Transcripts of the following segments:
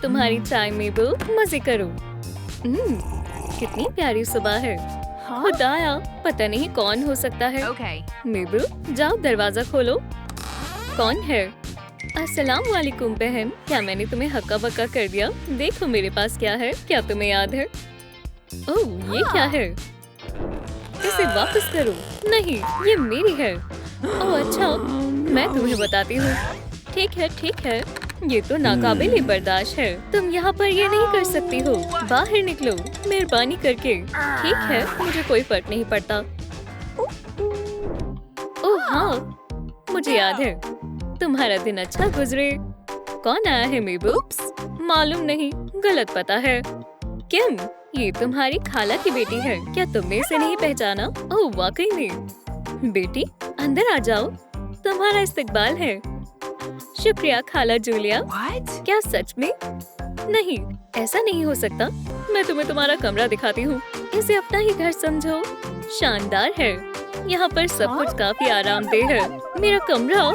तुम्हारी चाय मेबल, मजे करो। कितनी प्यारी सुबह है। खुदाया, पता नहीं कौन हो सकता है। मेबल, जाओ दरवाजा खोलो। कौन है? अस्सलाम वालेकुम बहन, क्या मैंने तुम्हें हक्का बक्का कर दिया? देखो मेरे पास क्या है, क्या तुम्हें याद है? ओह, ये क्या है? इसे वापस करो। नहीं, ये मेरी है। ओह अच्छा, मैं तुम्हें बताती हूँ। ठीक है, ये तो नाकाबिले बर्दाश्त है। तुम यहाँ पर ये नहीं कर सकती हो। बाहर निकलो, मेहरबानी करके। ठीक है, मुझे कोई फर्क नहीं पड़ता। ओह हाँ, मुझे याद है। तुम्हारा दिन अच्छा गुजरे। कौन आया है मेबल? मालूम नहीं, गलत पता है। किम, ये तुम्हारी खाला की बेटी है। क्या तुमने इसे नहीं पहचाना? ओह वाकई में। बेटी, अंदर आ जाओ, तुम्हारा इस्तकबाल है। शुक्रिया खाला जूलिया। क्या सच में? नहीं, ऐसा नहीं हो सकता। मैं तुम्हें तुम्हारा कमरा दिखाती हूँ। इसे अपना ही घर समझो। शानदार है। यहाँ पर सब कुछ काफी आरामदेह है। मेरा कमरा।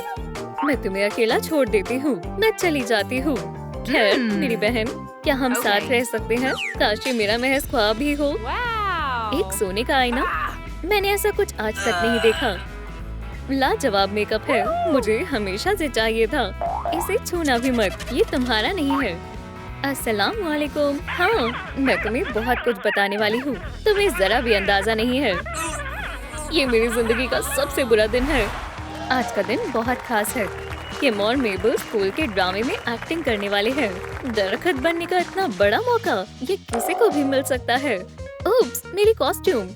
मैं तुम्हें अकेला छोड़ देती हूँ। मैं चली जाती हूँ। खैर मेरी बहन, क्या हम साथ रह सकते हैं? काश ये मेरा महज ख्वाब ही हो। एक सोने का आईना। मैंने ऐसा कुछ आज तक नहीं देखा। लाजवाब मेकअप है। मुझे हमेशा से चाहिए था। इसे छूना भी मत, ये तुम्हारा नहीं है। अस्सलाम वालेकुम। हाँ, मैं तुम्हें बहुत कुछ बताने वाली हूँ। तुम्हें जरा भी अंदाजा नहीं है। ये मेरी जिंदगी का सबसे बुरा दिन है। आज का दिन बहुत खास है। किम और मेबल स्कूल के ड्रामे में एक्टिंग करने वाले हैं। दरख्त बनने का इतना बड़ा मौका, ये किसी को भी मिल सकता है। ओप्स, मेरी कॉस्ट्यूम।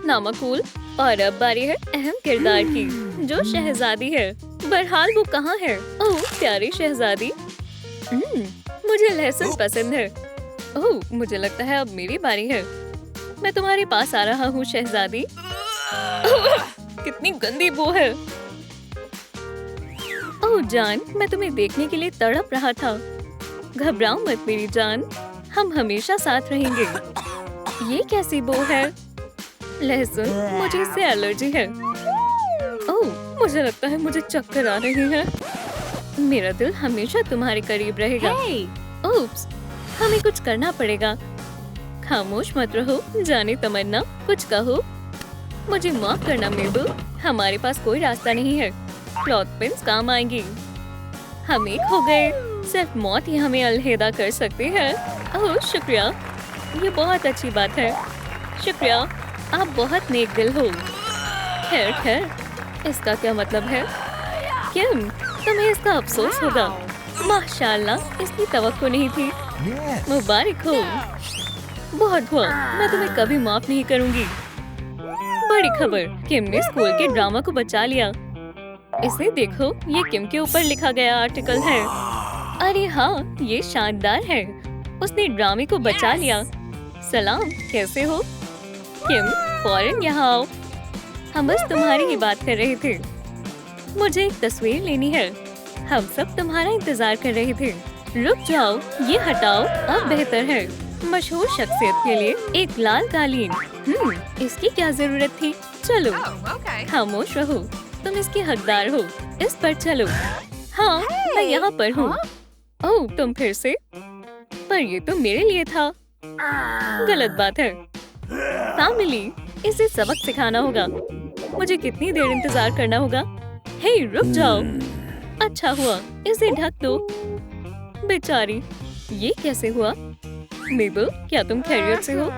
नामाकूल। और अब बारी है अहम किरदार की, जो शहजादी है। बहरहाल वो कहाँ है? ओह प्यारी शहजादी। मुझे लहसुन पसंद है। ओह, मुझे लगता है अब मेरी बारी है। मैं तुम्हारे पास आ रहा हूँ शहजादी। कितनी गंदी बू है। ओह जान, मैं तुम्हें देखने के लिए तड़प रहा था। घबराओ मत मेरी जान, हम हमेशा साथ रहेंगे। ये कैसी बू है? लहसुन, मुझे इससे एलर्जी है। ओह, मुझे लगता है मुझे चक्कर आ रही है। मेरा दिल हमेशा तुम्हारे करीब रहेगा। ओप्स, हमें कुछ करना पड़ेगा। खामोश मत रहो, जाने तमन्ना, कुछ कहो। मुझे माफ करना मेबल, हमारे पास कोई रास्ता नहीं है। क्लॉथ पिन्स काम आएंगी। हम एक हो गए। सिर्फ मौत ही हमें अलविदा कर सकती है। ओह शुक्रिया, ये बहुत अच्छी बात है। शुक्रिया, आप बहुत नेक दिल हो। खैर, इसका क्या मतलब है? किम, तुम्हें इसका अफसोस होगा। माशाल्लाह, इसकी तवक्को नहीं थी। मुबारक हो। बहुत हुआ, मैं तुम्हें कभी माफ नहीं करूंगी। बड़ी खबर, किम ने स्कूल के ड्रामा को बचा लिया। इसे देखो, ये किम के ऊपर लिखा गया आर्टिकल है। अरे हाँ, ये शानदार है। उसने ड्रामे को बचा लिया। सलाम, कैसे हो? किम, फौरन यहाँ आओ। हम बस तुम्हारी ही बात कर रहे थे। मुझे एक तस्वीर लेनी है। हम सब तुम्हारा इंतजार कर रहे थे। रुक जाओ, ये हटाओ, अब बेहतर है। मशहूर शख्सियत के लिए एक लाल कालीन। इसकी क्या जरूरत थी? चलो, खामोश रहो, तुम इसके हकदार हो। इस पर चलो। हाँ, मैं यहाँ पर हूँ। ओह, तुम फिर से? पर ये तो मेरे लिए था। गलत बात है। फैमिली, इसे सबक सिखाना होगा। मुझे कितनी देर इंतजार करना होगा? हे, रुक जाओ। अच्छा हुआ, इसे ढक दो। बेचारी, ये कैसे हुआ? मेबल, क्या तुम खैरियत से हो?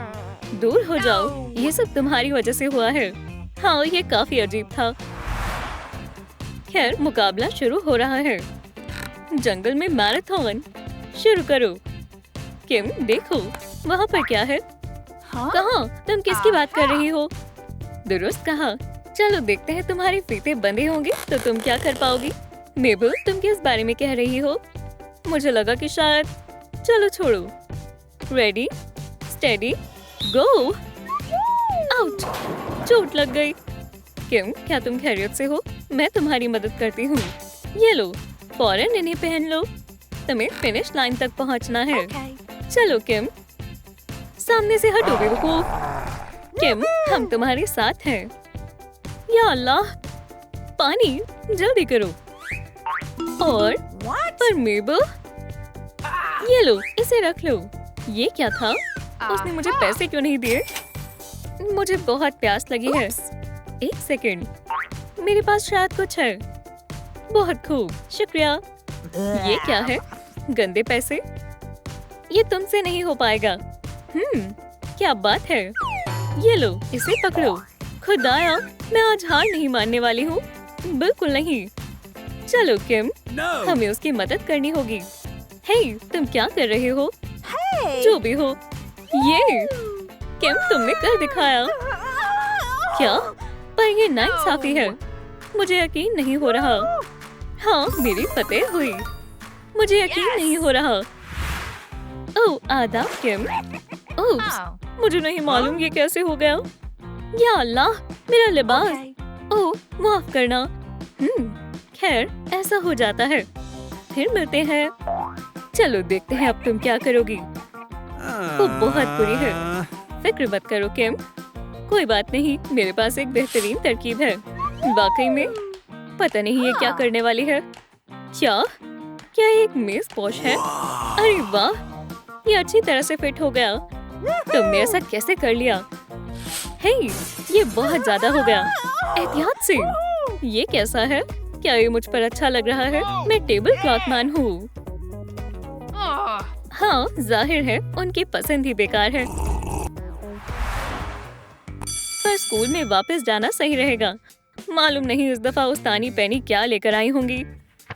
दूर हो जाओ, ये सब तुम्हारी वजह से हुआ है। हाँ, ये काफी अजीब था। खैर, मुकाबला शुरू हो रहा है। जंगल में मैराथन शुरू करो। किम, देखो, वहाँ पर क्या है? कहाँ? तुम किसकी बात कर रही हो? दुरुस्त कहा। चलो देखते हैं, तुम्हारे फीते बंधे होंगे तो तुम क्या कर पाओगी। मेबल, तुम किस बारे में कह रही हो? मुझे लगा कि शायद। चलो छोड़ो। रेडी, स्टेडी, गो। आउच, चोट लग गई। किम, क्या तुम खैरियत से हो? मैं तुम्हारी मदद करती हूँ। ये लो, फौरन इन्हें पहन लो। तुम्हें फिनिश लाइन तक पहुँचना है। चलो किम, सामने से हटो बेवकूफ। किम, हम तुम्हारे साथ हैं। या अल्लाह, पानी, जल्दी करो। और पर मेबल, ये लो, इसे रख लो। ये क्या था? उसने मुझे पैसे क्यों नहीं दिए? मुझे बहुत प्यास लगी है। एक सेकंड, मेरे पास शायद कुछ है। बहुत खूब, शुक्रिया। ये क्या है? गंदे पैसे? ये तुमसे नहीं हो पाएगा। क्या बात है? ये लो, इसे पकड़ो। खुदाया, मैं आज हार नहीं मानने वाली हूँ। बिल्कुल नहीं। चलो किम, हमें उसकी मदद करनी होगी। हे, तुम क्या कर रहे हो? जो भी हो, ये किम तुमने कर दिखाया। क्या? पर ये नाइंसाफी है। मुझे यकीन नहीं हो रहा। हाँ, मेरी फतेह हुई। मुझे यकीन नहीं हो रहा। ओह, आदाब किम। ओप्स, मुझे नहीं मालूम ये कैसे हो गया। या अल्लाह, मेरा लिबास। ओह, माफ करना। खैर, ऐसा हो जाता है। फिर मिलते हैं। चलो देखते हैं अब तुम क्या करोगी। वो बहुत बुरी है। फिक्र मत करो किम। कोई बात नहीं, मेरे पास एक बेहतरीन तरकीब है। वाकई में? पता नहीं ये क्या करने वाली है। क्या ये एक मेज पॉश है? अरे वाह, ये अच्छी तरह से फिट हो गया। तुमने ऐसा कैसे कर लिया? हे, ये बहुत ज्यादा हो गया। एहतियात से। ये कैसा है? क्या ये मुझ पर अच्छा लग रहा है? मैं टेबल क्लॉथ मैन हूँ। हाँ, जाहिर है उनकी पसंद ही बेकार है। पर स्कूल में वापस जाना सही रहेगा। मालूम नहीं इस दफा उस्तानी पेनी क्या लेकर आई होंगी।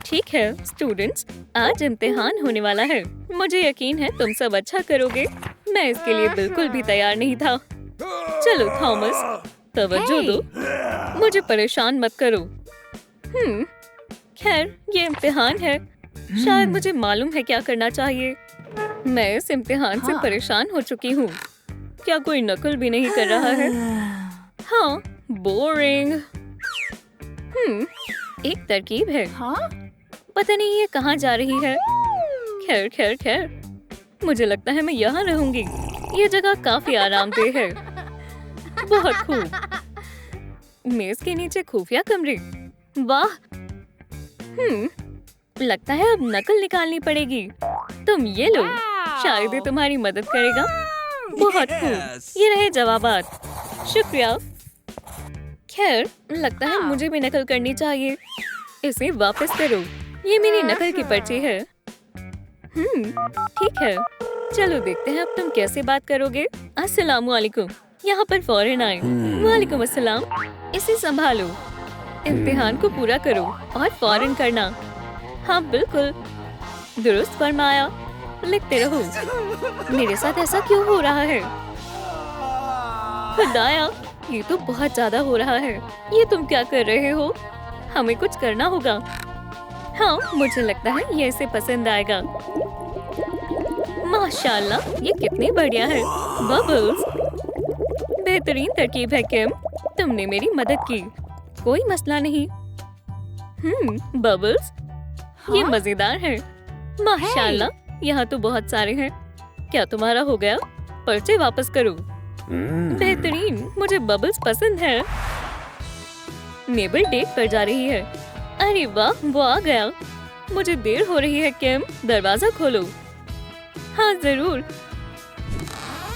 ठीक है स्टूडेंट्स, आज इम्तिहान होने वाला है। मुझे यकीन है तुम सब अच्छा करोगे। मैं इसके लिए बिल्कुल भी तैयार नहीं था। चलो थॉमस, तवज्जो दो। मुझे परेशान मत करो। खैर, ये इम्तिहान है। शायद मुझे मालूम है क्या करना चाहिए। मैं इस इम्तिहान से परेशान हो चुकी हूँ। क्या कोई नकल भी नहीं कर रहा है? हाँ, बोरिंग। एक तरकीब है। पता नहीं ये कहाँ जा रही है। खैर खैर खैर, मुझे लगता है मैं यहाँ रहूंगी। ये जगह काफी आरामदेह है। बहुत खूब। मेज के नीचे खुफिया कमरे। वाह। लगता है अब नकल निकालनी पड़ेगी। तुम ये लो, शायद ये तुम्हारी मदद करेगा। बहुत खूब, ये रहे जवाबात। शुक्रिया। खैर, लगता है मुझे भी नकल करनी चाहिए। इसे वापस करो। ये मेरी नकल की पर्ची है। ठीक है, चलो देखते हैं अब तुम कैसे बात करोगे। अस्सलामुअलैकुम, यहाँ पर फौरन आए। वालेकुम अस्सलाम। इसे संभालो। इम्तिहान को पूरा करो और फौरन करना। हाँ बिल्कुल, दुरुस्त फरमाया। लिखते रहो। मेरे साथ ऐसा क्यों हो रहा है? खुदाया, ये तो बहुत ज्यादा हो रहा है। ये तुम क्या कर रहे हो? हमें कुछ करना होगा। हाँ, मुझे लगता है ये इसे पसंद आएगा। माशाल्लाह, ये कितनी बढ़िया है। बबल्स, बेहतरीन तरकीब है किम। तुमने मेरी मदद की। कोई मसला नहीं। बबल्स, ये मजेदार है। माशाल्लाह, यहाँ तो बहुत सारे हैं। क्या तुम्हारा हो गया? पर्चे वापस करो। बेहतरीन, मुझे बबल्स पसंद है। नेबल डेट पर जा रही है। अरे वाह, वो आ गया। मुझे देर हो रही है किम, दरवाजा खोलो। हाँ जरूर।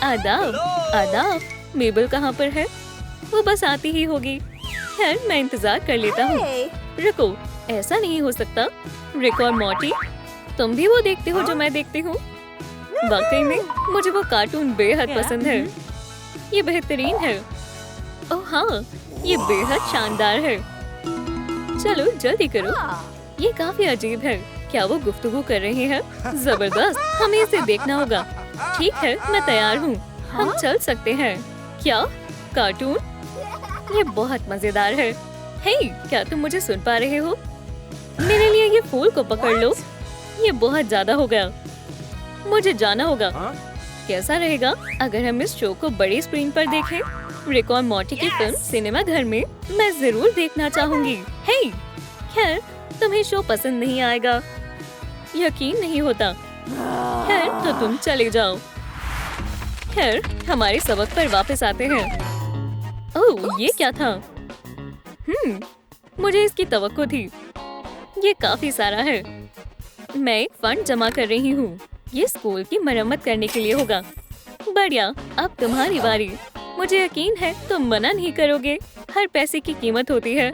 आदाब। आदाब। मेबल कहाँ पर है? वो बस आती ही होगी। खैर, मैं इंतजार कर लेता हूँ। रुको, ऐसा नहीं हो सकता। रिक और मॉर्टी, तुम भी वो देखते हो जो मैं देखती हूँ? वाकई में मुझे वो कार्टून बेहद पसंद है। ये बेहतरीन है। ओह हाँ, ये बेहद शानदार है। चलो जल्दी करो। ये काफी अजीब है। क्या वो गुफ्तगू कर रहे हैं? जबरदस्त, हमें इसे देखना होगा। ठीक है, मैं तैयार हूँ। हम चल सकते हैं। क्या कार्टून? ये बहुत मजेदार है। हे, क्या तुम मुझे सुन पा रहे हो? मेरे लिए ये फूल को पकड़ लो। ये बहुत ज्यादा हो गया। मुझे जाना होगा। कैसा रहेगा अगर हम इस शो को बड़ी स्क्रीन पर देखें? रिक और मॉर्टी की फिल्म सिनेमा घर में मैं जरूर देखना चाहूंगी। हे, खैर, तुम्हें शो पसंद नहीं आएगा, यकीन नहीं होता। खैर, तो तुम चले जाओ। खैर, हमारे सबक पर वापस आते हैं। ओह, ये क्या था? मुझे इसकी तवक्को थी। ये काफी सारा है। मैं एक फंड जमा कर रही हूँ। ये स्कूल की मरम्मत करने के लिए होगा। बढ़िया, अब तुम्हारी बारी। मुझे यकीन है तुम मना नहीं करोगे। हर पैसे की कीमत होती है।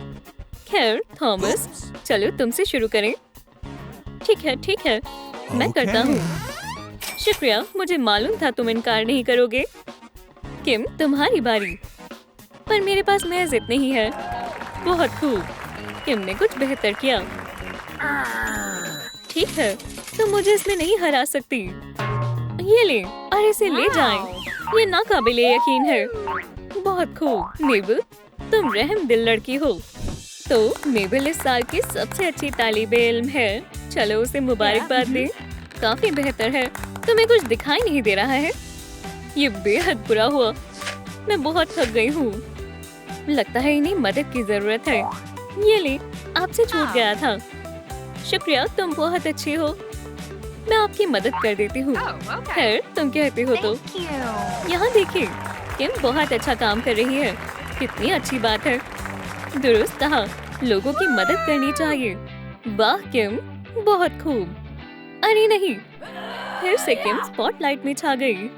खैर थॉमस, चलो तुमसे शुरू करें। ठीक है, मैं करता हूँ। शुक्रिया, मुझे मालूम था तुम इनकार नहीं करोगे। किम, तुम्हारी बारी। पर मेरे पास महज इतने ही है। बहुत खूब, किम ने कुछ बेहतर किया। ठीक है, तुम मुझे इसमें नहीं हरा सकती। ये ले और इसे ले जाएं। ये नाकाबिले यकीन है। बहुत खूब मेबल, तुम रहम दिल लड़की हो। तो मेबल इस साल की सबसे अच्छी तालिबे इल्म है। चलो उसे मुबारकबाद दें। काफी बेहतर है। तुम्हें कुछ दिखाई नहीं दे रहा है? ये बेहद बुरा हुआ। मैं बहुत थक गई हूँ। लगता है इन्हें मदद की जरूरत है। ये ले, आपसे छूट गया था। शुक्रिया, तुम बहुत अच्छी हो। मैं आपकी मदद कर देती हूँ। खैर, तुम कहते हो तो। यहाँ देखिए, किम बहुत अच्छा काम कर रही है। कितनी अच्छी बात है। दुरुस्त कहा, लोगों की मदद करनी चाहिए। वाह किम, बहुत खूब। अरे नहीं, फिर से किम स्पॉटलाइट में छा गई।